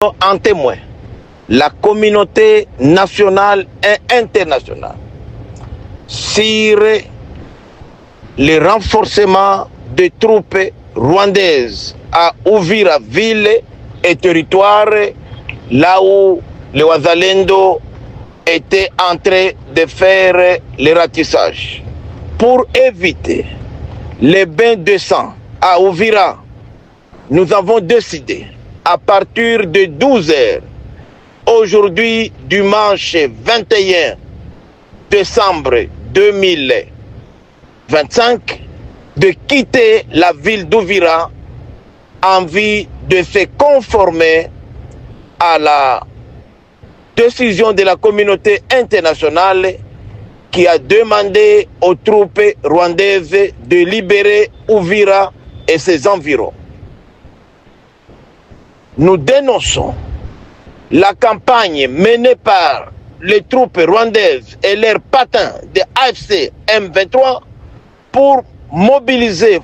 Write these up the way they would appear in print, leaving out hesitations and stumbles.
En témoin la communauté nationale et internationale sur le renforcement des troupes rwandaises à Uvira, ville et territoire, là où les Wazalendo étaient en train de faire le ratissage. Pour éviter les bains de sang à Uvira, nous avons décidé à partir de 12 heures, aujourd'hui dimanche 21 décembre 2025, de quitter la ville d'Uvira en vue de se conformer à la décision de la communauté internationale qui a demandé aux troupes rwandaises de libérer Uvira et ses environs. Nous dénonçons la campagne menée par les troupes rwandaises et leurs patins de AFC M23 pour mobiliser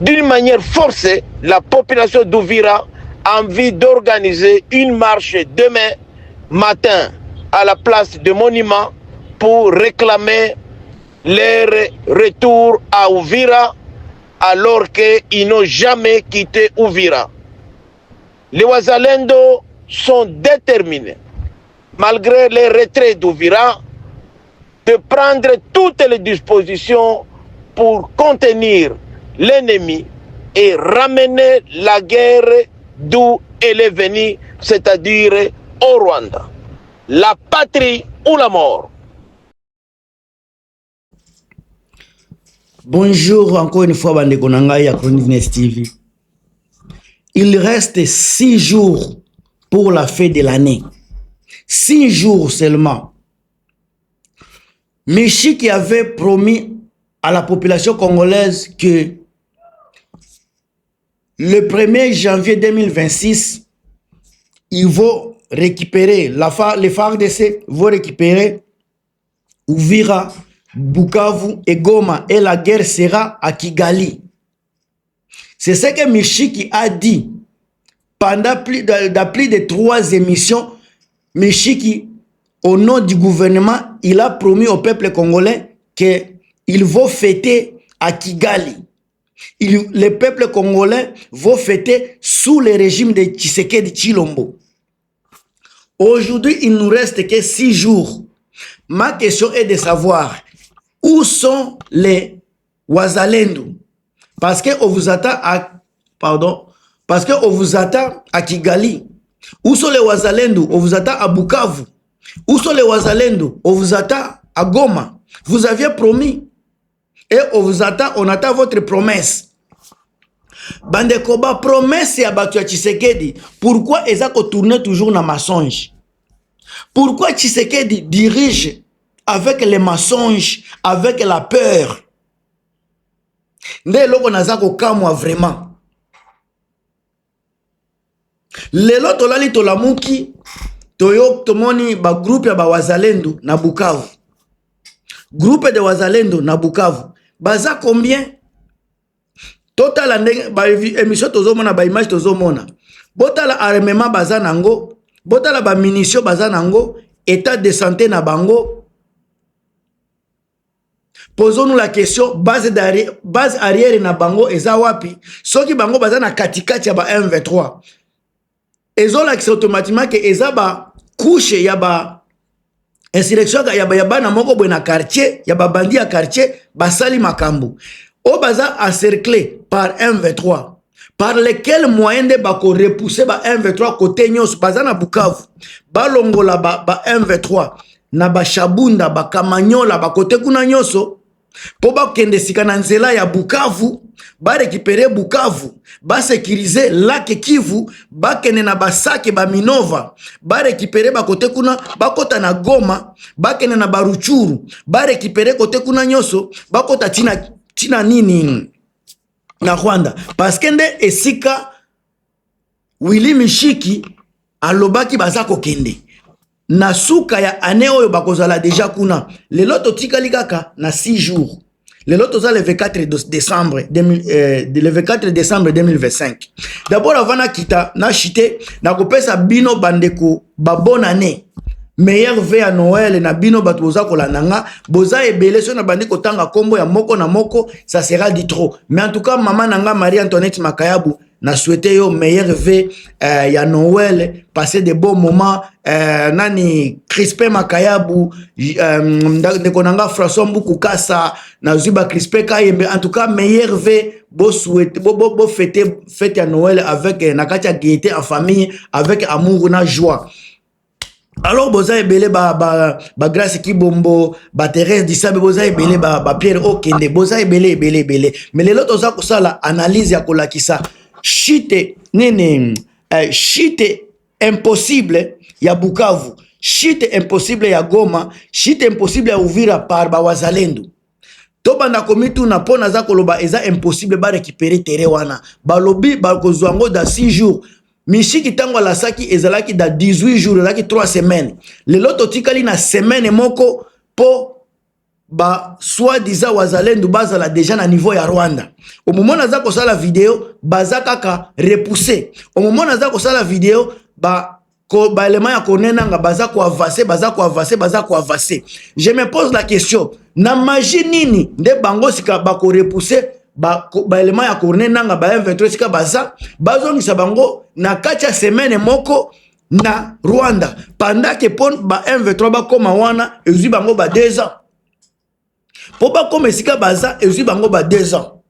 d'une manière forcée la population d'Uvira en vue d'organiser une marche demain matin à la place de Monument pour réclamer leur retour à Uvira alors qu'ils n'ont jamais quitté Uvira. Les Wazalendo sont déterminés, malgré les retraits d'Uvira, de prendre toutes les dispositions pour contenir l'ennemi et ramener la guerre d'où elle est venue, c'est-à-dire au Rwanda. La patrie ou la mort. Bonjour encore une fois, Bande Konanga ya Chronique TV. Il reste 6 jours pour la fin de l'année. 6 jours seulement. Michi qui avait promis à la population congolaise que le 1er janvier 2026, ils vont récupérer, les FARDC vont récupérer Uvira, Bukavu et Goma et la guerre sera à Kigali. C'est ce que Michiki a dit pendant plus de 3 émissions. Michiki, au nom du gouvernement, il a promis au peuple congolais qu'ils vont fêter à Kigali. Le peuple congolais va fêter sous le régime de Tshisekedi Tshilombo. Aujourd'hui, il nous reste que 6 jours. Ma question est de savoir où sont les Wazalendo. Parce qu'on vous attend à Kigali. Où sont les Wazalendo? On vous attend à Bukavu. Où sont les Wazalendo? On vous attend à Goma. Vous aviez promis. Et on attend votre promesse. Bandekoba, promesse ya batu ya Tshisekedi. Pourquoi ils ont tourné toujours dans mensonge? Pourquoi Tshisekedi dirige avec les mensonges, avec la peur? Nde loko nazako kamwa vraiment. Lelo tolali tolamuki toyo tomoni ba groupe ya ba Wazalendo na Bukavu. Groupe de Wazalendo na Bukavu. Baza combien? Total ba émission tozomona ba image tozomona. Botala armement baza nango, botala ba munitions baza nango, état de santé na bango. Posons-nous la question, base arrière na bango eza wapi? Soki bango baza na katikati ya ba M23. Ezo la kisi automatiquement que eza ba couche ya ba insurrection ya bana moko bwe na quartier, ya ba bandi ya quartier, basali makambo. O baza encerclé par M23. Par lesquels moyens de bako repousser ba M23 côté nyos baza na Bukavu. Balongola ba M23 na ba Shabunda, ba Kamanyola, ba côté kuna nyoso. Po ba kende sikana nzela ya Bukavu, ba récupérer Bukavu, ba sécuriser lac Kivu, ba kende na Basake, ba Minova, ba récupérer ba côté kuna, ba kota na Goma, ba kende na Baruchuru, ba récupérer côté kuna nyoso, ba kota tina nini na Rwanda. Parce que nde esika Willy Michiki alobaki bazako kende. Na suka ya ane oyo bakozala deja kuna. Lelo totikali kaka na 6 jours. Le lot le 24 décembre, le 24 décembre 2025. D'abord, avant na kita, na chité, na kopesa bino bandeko, ba bonne année. Meilleur vœu à Noël, na bino batoza kolananga, boza ebele so na bandeko tanga kombo ya moko na moko, ça sera dit trop. Mais en tout cas, maman nanga Marie-Antoinette Makayabu, na souhaité yo meilleur vœu ya Noël, passer de bons moments, nani Crispin Makayabu, ndeko nanga François Mboukou Kassa, na Zuba Crispin Kayembe, en tout cas meilleur vœu, bo souhaiter, bo fête ya Noël avec nakatia gaieté en famille, avec amour na joie. Alors boza ebele ba Grâce Kibombo, ba Thérèse Dissabe, boza ebele ba Pierre Okende, boza ebele. Mais les autres oza kosala analyse ya kolakisa chite nene chite impossible ya Bukavu, chite impossible ya Goma, chite impossible ya Uvira par ba wazalendo. To banda komitu na pona za koloba eza impossible ba récupérer terrain wana. Ba lobi ba kozwango da 6 jours. Mishiki tango la saki ezalaki da 18 jours, ezalaki 3 semaines. Le loto tikali na semaine moko po ba soi-disant wazalendo bazala déjà na niveau ya Rwanda. Au moment naza ko sala vidéo baza kaka repoussé. Au moment naza ko sala vidéo ba élément ya konenanga baza ko avancer. Je me pose la question, na magie nini nde bango sika ba ko repousser ba élément ya konenanga ba M23 sika bazongisa bango na kacha semaine moko na Rwanda pendant que pon ba M23 ba koma wana ezui bango ba 2 ans. Po ba koma sika baza ezui bango ba 2 ans.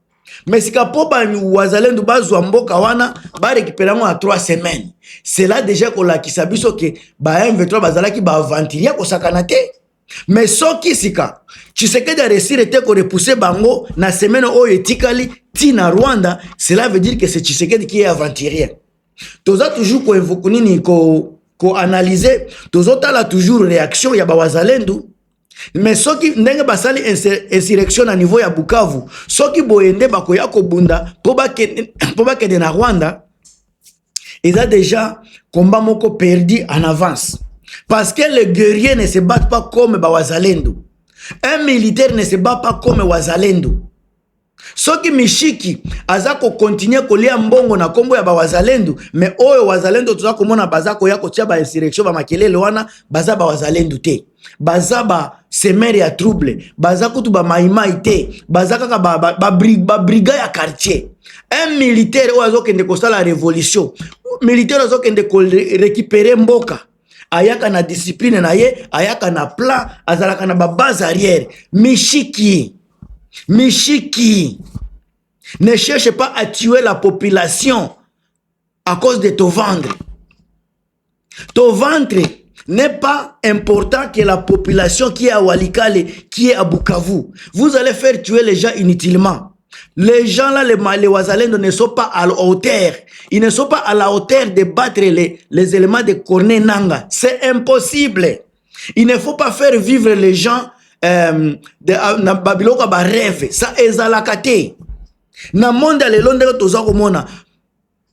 Mais sika po ba wazalendo bazwa mboka wana ba récupérer mo à 3 semaines. C'est là déjà ko la kisabiso que ba M23 bazalaki ba aventurier ko sakana te. Mais soki sika Tshisekedi a réussi à repousser bango na semaine oyo etikali ti na Rwanda, cela veut dire que c'est Tshisekedi qui est aventurier. Toza toujours ko évoquer nini ko analyser, toza tala toujours réaction ya ba wazalendo. Mais soki ndenge basali insurrection à niveau ya Bukavu, soki boyende bakoya ko bunda po ba kende na Rwanda, ils ont déjà combat moko perdu en avance. Parce que les guerriers ne se battent pas comme Wazalendo. Un militaire ne se bat pas comme Wazalendo. Soki Mishiki azako continue kolia mbongo na kombo ya Wazalendo, mais oyo Wazalendo tuza komona bazako ya kotia ba insurrection ba makelele wana baza ba Wazalendo te. Baza ba semere ya trouble, baza kutu ba maimai te, baza kaka ba brigade ya quartier. Un militaire oyo kende ko sala révolution, militaire oyo kende ko récupérer mboka. Ayaka na discipline na ye, ayaka na plan, azalaka na ba base arrière. Mishiki, ne cherche pas à tuer la population à cause de ton ventre. Ton ventre n'est pas important que la population qui est à Walikale, qui est à Bukavu. Vous allez faire tuer les gens inutilement. Les gens là, les Wazalendo ne sont pas à la hauteur. Ils ne sont pas à la hauteur de battre les éléments de Corneille Nanga. C'est impossible. Il ne faut pas faire vivre les gens na Babiloka ba rêve. Ça ezalakate. Na monde le londe toza komona.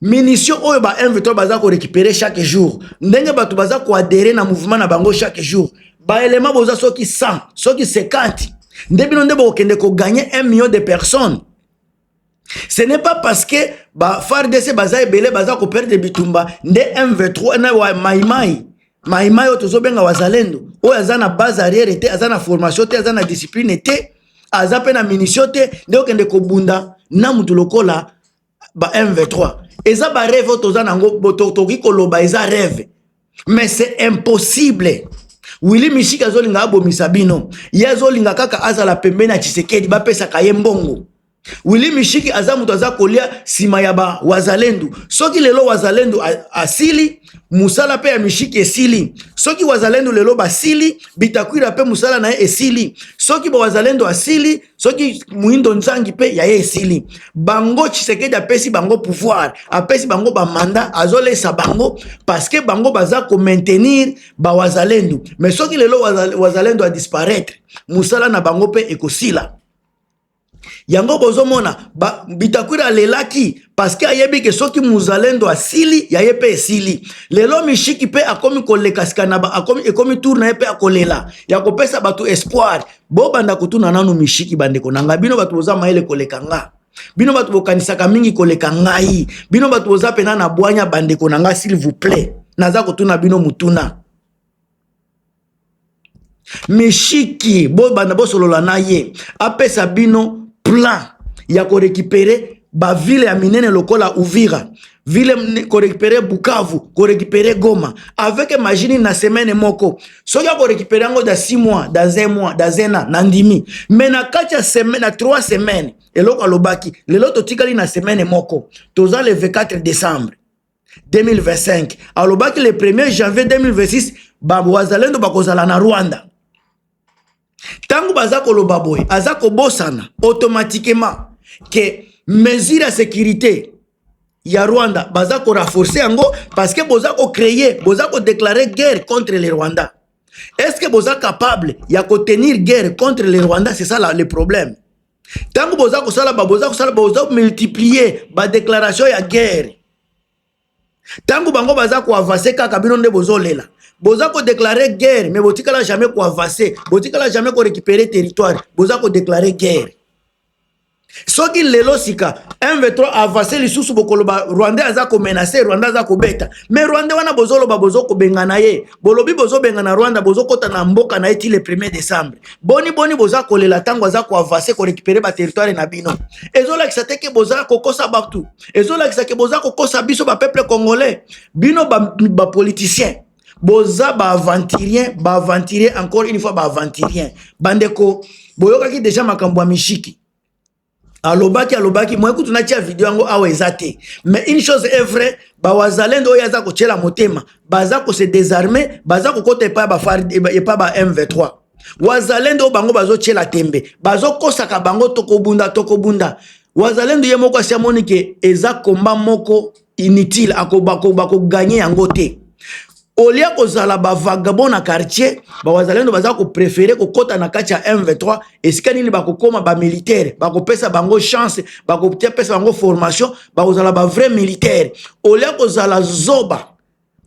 Munitions oyo ba M23 baza ko récupérer chaque jour. Ndenge batu baza ko adhérer na mouvement na bango chaque jour. Ba élément boza soki 100, soki 50. Ndebino ndebo kende ko gagner 1 million de personnes. Ce n'est pas parce que FARDC baza ebele baza ko perdre bitumba nde M23 na wa maimai otozo benga wazalendo o azana base arrière te, azana formation te, azana discipline te, azape na munition te, nde okende ko bunda na mutu lokola ba M23. Eza ba rêve otoza nango botoki koloba eza rêve. Mais c'est impossible. Willy Mishika azolinga abomisa bino, yazolinga kaka azala pembeni na Tshisekedi bapesa kaye mbongo. Willy Mishiki azamuto aza kolia sima ya ba wazalendo. Soki lelo wazalendo asili, musala pe ya Mishiki esili. Soki wazalendo lelo basili, bitakwira pe musala na esili. Soki ba wazalendo asili, soki muindo nzangi pe ya esili. Bango Tshisekedi apesi bango pouvoir, apesi bango ba mandat, azolesa bango parce que bango baza ko maintenir ba wazalendo. Mais soki lelo wazalendo a disparaître, musala na bango pe ekosila. Yango bozomona bitakwira lelaki parce que ayebi ke soki muzalendo asili ya ye pe esili lelo mishiki pe akomi koleka sikanaba akomi tour na ye pe akolela ya kopesa batu espoir bo banda kutuna nanu mishiki bandeko nanga bino batu boza maele koleka nga bino batu bokanisaka mingi koleka ngai bino batu boza pena na bwanya bandeko nanga s'il vous plaît naza kutuna bino mutuna mishiki bo banda bo solola na ye apesa bino plan ya ko récupérer ba ville ya minene lokola Uvira ville ko récupérer Bukavu ko récupérer Goma avec imagine na semaine moko so ya ko récupérer ngo da 6 mois da 1 mois da 1 an na ndimi mais na kacha semaine na 3 semaines eloko alobaki lelo to tikali na semaine moko toza le 24 décembre 2025 alobaki le 1er janvier 2026 ba wazalendo bakozala na Rwanda tangu bazako loba boy azako bosana automatiquement que mesure de sécurité ya Rwanda bazako renforcer yango parce que bozako créer bozako déclarer guerre contre les Rwandais. Est-ce que bozako capable ya ko tenir guerre contre les Rwandais? C'est ça le problème. Tant que bozako sala bozako multiplier ba déclaration ya guerre. Tant que bango bazako avancer kaka bino nde bozolela. Bozako déclarer guerre mais botikala jamais ko avancer, botikala jamais ko récupérer territoire, bozako déclarer guerre. Soki lelo sika M23 avancé lisusu bokoloba Rwanda azako menacer Rwanda azako beta mais Rwanda wana bozoloba bozoko bengana ye bolobi bozo bengana Rwanda bozokota na mboka na eti le 1er décembre boni bozako lela tango azako avancer ko récupérer ba territoire na bino ezola kisateke bozako kosa batu ezola kisake bozako kosa biso ba peuple congolais bino ba politicien boza ba aventurier encore une fois ba aventurier bandeko boyoka ki déjà makambo ya mishiki alobaki moi kutu na tia video yango awa ezate mais une chose est vraie ba wazalendo oya za ko tshela motema baza ko se désarmer baza ko kota pa ba ba M23 wazalendo bango bazo tshela tembe bazo kosaka bango tokobunda wazalendo ye moko asiamoni ke eza komba moko inutile bako gagner yango te olia kozala ba vagabond na quartier ba wazalendo baza ko préférer ko kota na kati ya M23 esika nini bako koma ba militaire bako pesa bango chance bako pesa bango formation bako zala ba vrai militaire olia kozala zoba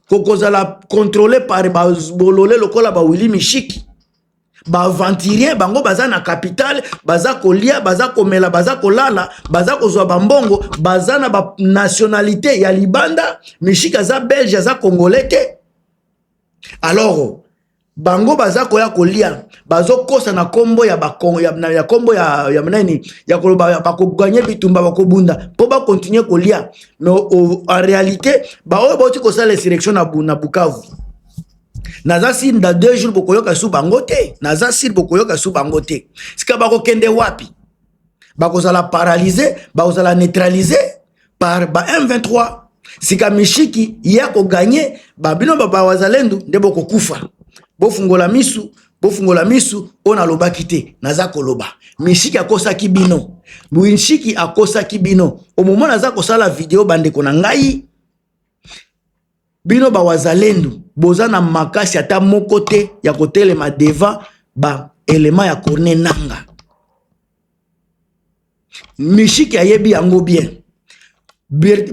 kozala contrôlé par ba bolole lokola ba Willy Mishiki ba aventurier bango baza na capitale baza kolia baza komela baza kolala baza kozwa bambongo baza na ba nationalité ya libanda Mishiki za belge za congolais te. Alors bango baza koya kolia bazo kosa na kombo ya bakongo ya kombo ya nani ya koloba bako gagner bitumba bako bunda po ba continuer kolia mais en réalité ba oyo boti ko sala sélection na Bukavu naza si dans 2 jours bokoyoka su bango te naza si bokoyoka su bango te sika bako kende wapi bako zala paralyser bako zala neutraliser par ba M23 sika mishiki ya ko gagner babino baba wazalendo nde boko kufa bofungola misu ona lobaki te naza koloba mishiki akosa kibino mishiki akosa kibino au moment naza kosala video bandeko na ngai bino ba wazalendo boza na makasi ata moko te ya kotelema devant ba élément ya Corneille Nangaa mishiki ayebi yango bien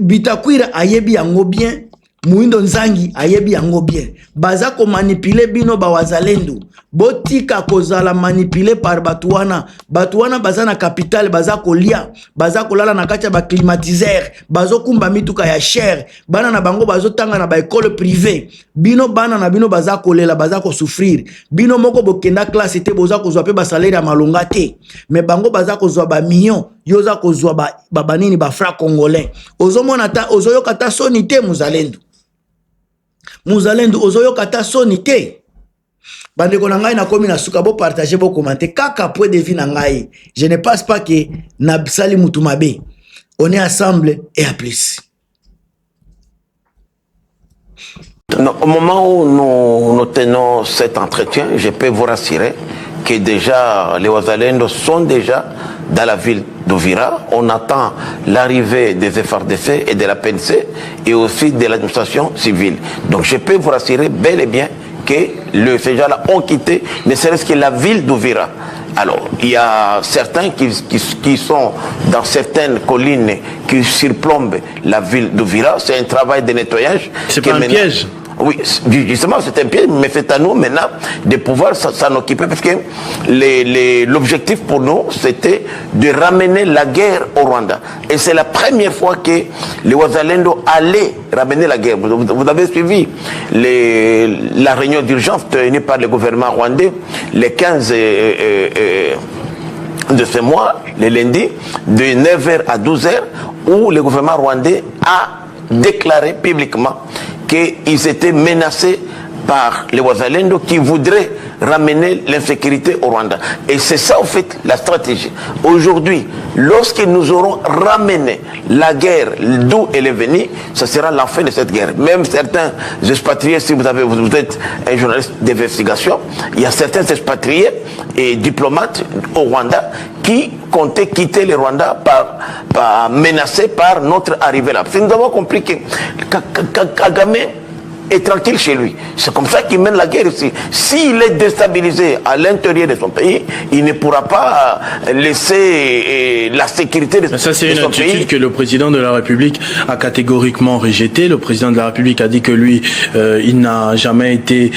Bitakwira ayebi yango bien Muindo Nzangi ayebi yango bien baza ko manipuler bino ba wazalendo botika kozala manipuler par batuana baza na capital baza kolia baza kolala na kati ba climatiseur bazo kumba mituka ya cher bana na bango bazo tanga na ba école privée bino bana na bino baza kolela baza ko souffrir bino moko bokenda classe te boza kozwa pe ba salaire ya malonga te mais bango baza kozwa ba million yoza kozwa ba nini ba francs congolais ozomona ta ozoyoka ta soni te muzalendo ozoyoka ta soni te bandeko na ngai na komi na suka bo partager bo commenter kaka point de vue na ngai je ne pense pas que na sali mutu mabe on est ensemble et à plus. Au moment où nous tenons cet entretien, je peux vous rassurer que déjà les Wazalendo sont déjà dans la ville d'Uvira. On attend l'arrivée des FRDC et de la PNC et aussi de l'administration civile. Donc je peux vous rassurer bel et bien que ces gens-là ont quitté ne serait-ce que la ville d'Uvira. Alors, il y a certains qui sont dans certaines collines qui surplombent la ville d'Uvira. C'est un travail de nettoyage. C'est pas un piège? Oui, justement, c'est un piège, mais c'est à nous maintenant de pouvoir s'en occuper, parce que l'objectif pour nous, c'était de ramener la guerre au Rwanda. Et c'est la première fois que les Wazalendo allaient ramener la guerre. Vous avez suivi la réunion d'urgence tenue par le gouvernement rwandais le 15 de ce mois, le lundi, de 9h à 12h, où le gouvernement rwandais a déclaré publiquement qu'ils étaient menacés par les Wazalendo qui voudraient ramener l'insécurité au Rwanda. Et c'est ça, en fait, la stratégie. Aujourd'hui, lorsque nous aurons ramené la guerre d'où elle est venue, ce sera la fin de cette guerre. Même certains expatriés, si vous êtes un journaliste d'investigation, il y a certains expatriés et diplomates au Rwanda qui comptaient quitter le Rwanda menacés par notre arrivée là. Parce que nous avons compris que Kagame est tranquille chez lui. C'est comme ça qu'il mène la guerre ici. S'il est déstabilisé à l'intérieur de son pays, il ne pourra pas laisser la sécurité de son pays. Ça, c'est une attitude que le président de la République a catégoriquement rejetée. Le président de la République a dit que lui, il n'a jamais été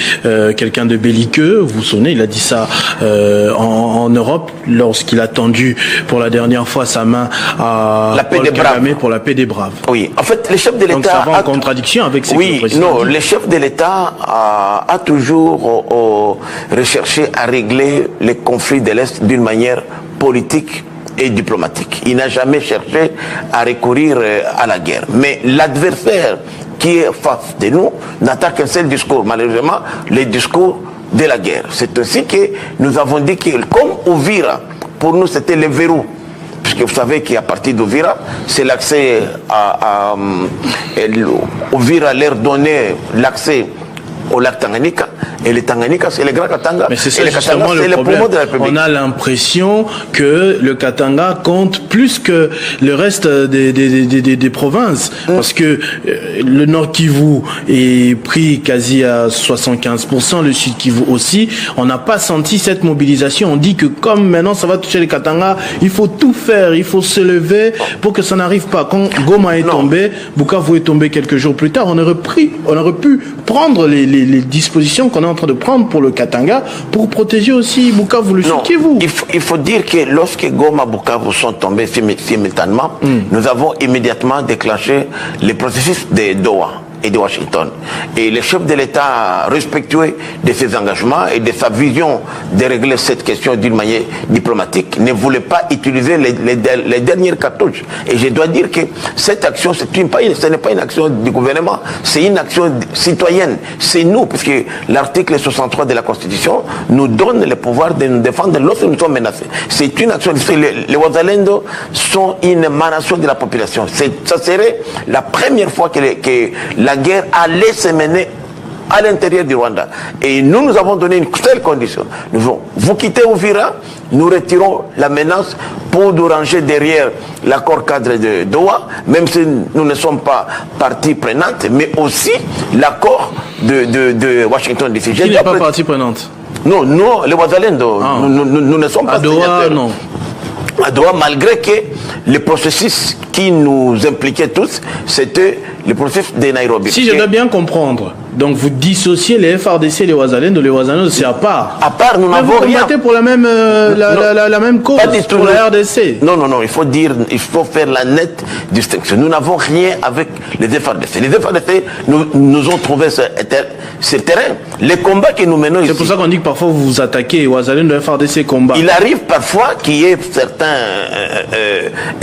quelqu'un de belliqueux. Vous vous souvenez, il a dit ça en Europe lorsqu'il a tendu pour la dernière fois sa main à Paul Kagame pour la paix des braves. Oui, en fait, le chef de l'État... Donc ça va en contradiction avec ce que le président dit. Le chef de l'État a toujours recherché à régler les conflits de l'Est d'une manière politique et diplomatique. Il n'a jamais cherché à recourir à la guerre. Mais l'adversaire qui est face de nous n'attend qu'un seul discours, malheureusement, le discours de la guerre. C'est ainsi que nous avons dit que, comme Uvira, pour nous c'était le verrou, puisque vous savez qu'à partir d'Uvira, c'est l'accès à Uvira leur donner l'accès au lac Tanganyika. Et le Tanganyika, c'est le grand Katanga. Mais c'est ça, et le Katanga, c'est le poumon de la République. On a l'impression que le Katanga compte plus que le reste des provinces. Parce que le Nord Kivu est pris quasi à 75%, le Sud Kivu aussi. On n'a pas senti cette mobilisation. On dit que comme maintenant ça va toucher le Katanga, il faut tout faire, il faut se lever pour que ça n'arrive pas. Quand Goma est tombé, Bukavu est tombé quelques jours plus tard, on aurait pu prendre les dispositions qu'on a en train de prendre pour le Katanga pour protéger aussi Bukavu, le Sud Kivu. Il faut dire que lorsque Goma et Bukavu sont tombés simultanément, nous avons immédiatement déclenché le processus de Doha et de Washington. Et le chef de l'État, respectueux de ses engagements et de sa vision de régler cette question d'une manière diplomatique, ne voulait pas utiliser les dernières cartouches. Et je dois dire que cette action, ce n'est pas une action du gouvernement, c'est une action citoyenne. C'est nous, puisque l'article 63 de la Constitution nous donne le pouvoir de nous défendre lorsque nous sommes menacés. C'est une action. Les Wazalendo sont une émanation de la population. Ça serait la première fois que la guerre allait se mener à l'intérieur du Rwanda. Et nous avons donné une seule condition. Vous quittez Uvira, nous retirons la menace pour nous ranger derrière l'accord cadre de Doha, même si nous ne sommes pas partie prenante, mais aussi l'accord de Washington DC. Qui n'est pas partie prenante? Non, nous, les Wazalendo, nous ne sommes pas Doha, non. À Doha, malgré que le processus qui nous impliquait tous, c'était le processus de Nairobi. Si je dois bien comprendre, donc vous dissociez les FRDC et les Wazalendo c'est à part. À part, nous n'avons rien. Vous combattez pour la même cause, pour la RDC. Non, il faut faire la nette distinction. Nous n'avons rien avec les FRDC. Les FRDC nous ont trouvé ce terrain. Les combats que nous menons ici. C'est pour ça qu'on dit que parfois vous vous attaquez, Wazalendo, FRDC combat. Il arrive parfois qu'il y ait certains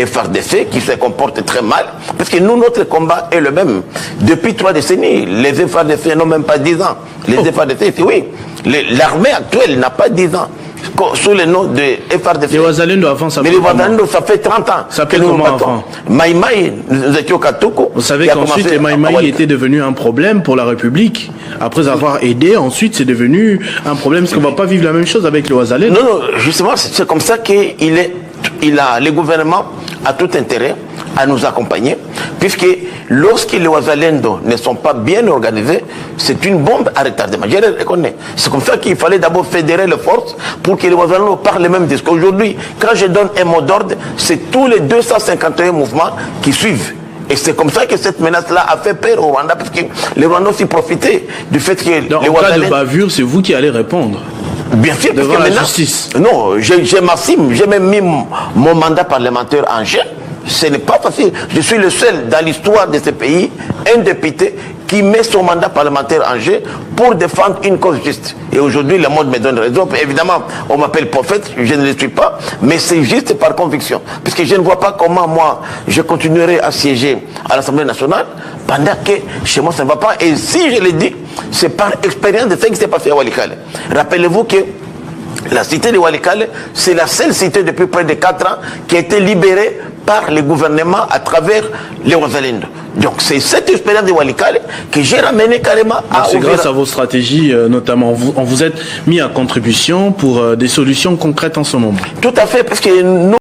FRDC qui se comportent très mal, parce que nous, notre combat est le même. Depuis 3 décennies, les FRDC n'ont même pas 10 ans. Les FRDC, oui. L'armée actuelle n'a pas 10 ans. Sous le nom de FRDC. Les Wazalendo avant, ça fait mais les Wazalendo, ça fait 30 ans. Ça fait comment avant? Maïmaï, nous étions Katoko. Vous savez qu'ensuite, les Maïmaï était devenu un problème pour la République. Après avoir aidé, ensuite, c'est devenu un problème. Parce qu'on ne va pas vivre la même chose avec les Wazalendo. Non, justement, c'est comme ça que le gouvernement a tout intérêt à nous accompagner, puisque lorsque les Wazalendo ne sont pas bien organisés, c'est une bombe à retardement. Je le reconnais. C'est comme ça qu'il fallait d'abord fédérer les forces pour que les Wazalendo parlent le même discours. Aujourd'hui, quand je donne un mot d'ordre, c'est tous les 251 mouvements qui suivent. Et c'est comme ça que cette menace-là a fait peur au Rwanda, parce que les Rwandais aussi profitaient du fait que donc, les en cas de bavure, c'est vous qui allez répondre. Bien sûr, devant parce que la justice. Non, j'ai même mis mon mandat parlementaire en jeu. Ce n'est pas facile. Je suis le seul dans l'histoire de ce pays, un député qui met son mandat parlementaire en jeu pour défendre une cause juste. Et aujourd'hui, le monde me donne raison. Évidemment, on m'appelle prophète, je ne le suis pas, mais c'est juste par conviction. Parce que je ne vois pas comment moi, je continuerai à siéger à l'Assemblée nationale pendant que chez moi, ça ne va pas. Et si je le dis, c'est par expérience de ce qui s'est passé à Walikale. Rappelez-vous que la cité de Walikale, c'est la seule cité depuis près de 4 ans qui a été libérée par le gouvernement à travers les Wazalendo. Donc c'est cette expérience de Walikale que j'ai ramené carrément à... C'est grâce à vos stratégies, notamment, on vous êtes mis à contribution pour des solutions concrètes en ce moment. Tout à fait, parce que nous...